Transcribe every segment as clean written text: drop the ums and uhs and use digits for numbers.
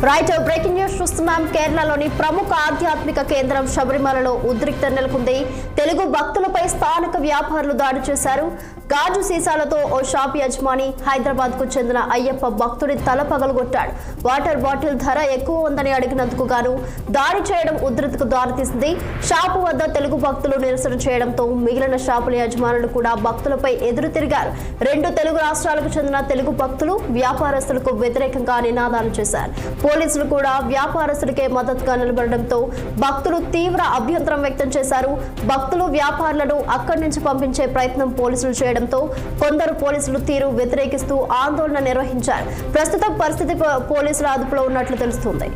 Right breaking news చూస్తున్నాం. కేరళలోని ప్రముఖ ఆధ్యాత్మిక కేంద్రం శబరిమలలో ఉద్రిక్తత నెలకొంది. తెలుగు భక్తులపై స్థానిక వ్యాపారులు దాడి చేశారు. గాజు సీసాలతో ఓ షాప్ యజమాని హైదరాబాద్ కు చెందిన అయ్యప్ప భక్తుడి తల పగలగొట్టాడు. వాటర్ బాటిల్ ధర ఎక్కువ ఉందని అడిగినందుకు గాను దాడి చేయడం ఉద్రిక్తతకు దారితీసింది. షాపు వద్ద తెలుగు భక్తులు నిరసన చేయడంతో మిగిలిన షాపుల యజమానులు కూడా భక్తులపై ఎదురు తిరిగారు. రెండు తెలుగు రాష్ట్రాలకు చెందిన తెలుగు భక్తులు వ్యాపారస్తులకు వ్యతిరేకంగా నినాదాలు చేశారు. పోలీసులు కూడా వ్యాపారస్తులకే మద్దతుగా నిలబడడంతో భక్తులు తీవ్ర అభ్యంతరం వ్యక్తం చేశారు. భక్తులు వ్యాపారులను అక్కడి నుంచి పంపించే ప్రయత్నం పోలీసులు చేయడంతో కొందరు పోలీసులు తీరు వ్యతిరేకిస్తూ ఆందోళన నిర్వహించారు. ప్రస్తుతం పరిస్థితి పోలీసుల అదుపులో ఉన్నట్లు తెలుస్తోంది.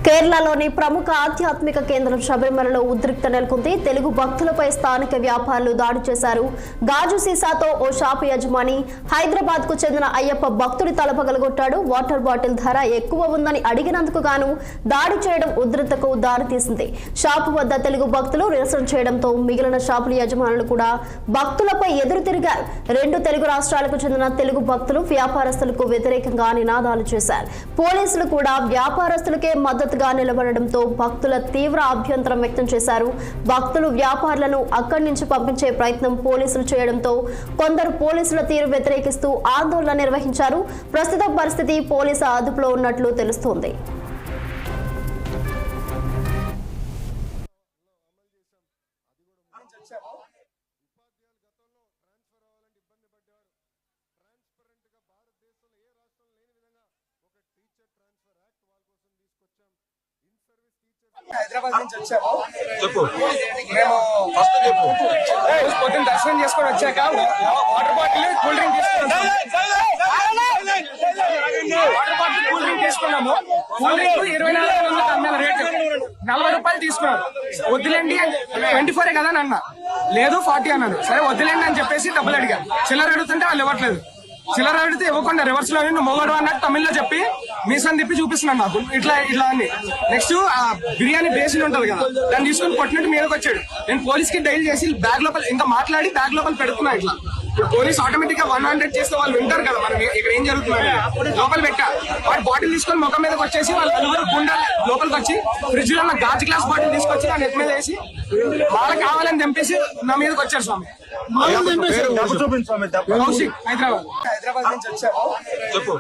కేరళలోని ప్రముఖ ఆధ్యాత్మిక కేంద్రం శబరిమలలో ఉద్రిక్తత నెలకొంది. తెలుగు భక్తులపై స్థానిక వ్యాపారులు దాడి చేశారు. గాజు సీసాతో ఓ షాపు యజమాని హైదరాబాద్ కు చెందిన అయ్యప్ప భక్తుడి తల పగలగొట్టాడు. వాటర్ బాటిల్ ధర ఎక్కువ ఉందని అడిగినందుకు గాను దాడి చేయడం ఉద్రిక్తతకు దారితీసింది. షాపు వద్ద తెలుగు భక్తులు నిరసన చేయడంతో మిగిలిన షాపుల యజమానులు కూడా భక్తులపై ఎదురు తిరిగారు. రెండు తెలుగు రాష్ట్రాలకు చెందిన తెలుగు భక్తులు వ్యాపారస్తులకు వ్యతిరేకంగా నినాదాలు చేశారు. పోలీసులు కూడా వ్యాపారస్తులకే మద్దతు నిలబడడంతో భక్తుల తీవ్ర అభ్యంతరం వ్యక్తం చేశారు. భక్తులు వ్యాపారులను అక్కడి నుంచి పంపించే ప్రయత్నం పోలీసులు చేయడంతో కొందరు పోలీసుల తీరు వ్యతిరేకిస్తూ ఆందోళన నిర్వహించారు. ప్రస్తుత పరిస్థితి పోలీసు అదుపులో ఉన్నట్లు తెలుస్తోంది. హైదరాబాద్ నుంచి వచ్చాము. మేము పొద్దున్న దర్శనం చేసుకొని వచ్చాక వాటర్ బాటిల్ కూల్ డ్రింక్ తీసుకున్నాము. కూల్ డ్రింక్ 24 అమ్మాయి రేటు 40 రూపాయలు తీసుకున్నాను. వద్దులేండి 24 కదా అని అన్నా. లేదు 40 అన్నాను. సరే వద్దులేండి అని చెప్పేసి డబ్బులు అడిగా. చిల్లర అడుగుతుంటే వాళ్ళు ఇవ్వట్లేదు. చిల్లర అడిగితే ఇవ్వకుండా రివర్స్ లో నువ్వు మొగడు అన్నట్టు తమిళ్లో చెప్పి మీసాన్ని తిప్పి చూపిస్తున్నాను నాకు ఇట్లా అని. నెక్స్ట్ ఆ బిర్యానీ బేసిన్ ఉంటది కదా, దాన్ని తీసుకుని కొట్టినట్టు మీదకి వచ్చాడు. నేను పోలీస్ కి డైల్ చేసి బ్యాగ్ లోపల ఇంకా మాట్లాడి బ్యాగ్ లోపల పెడుతున్నా. ఇట్లా ఇప్పుడు పోలీస్ ఆటోమేటిక్ గా 100 చేస్తే వాళ్ళు వింటారు కదా మనం ఇక్కడ ఏం జరుగుతుంది. లోపల పెట్టా వాడు బాటిల్ తీసుకొని ముఖం మీదకి వచ్చేసి వాళ్ళు నలుగురు గుండా లోపలికి వచ్చి ఫ్రిడ్జ్ లో ఉన్న గాజు గ్లాస్ బాటిల్ తీసుకొచ్చి నా నెట్ మీద వేసి వాళ్ళకి కావాలని తెంపేసి నా మీదకి వచ్చారు స్వామి. హైదరాబాద్ నుంచి వచ్చాము.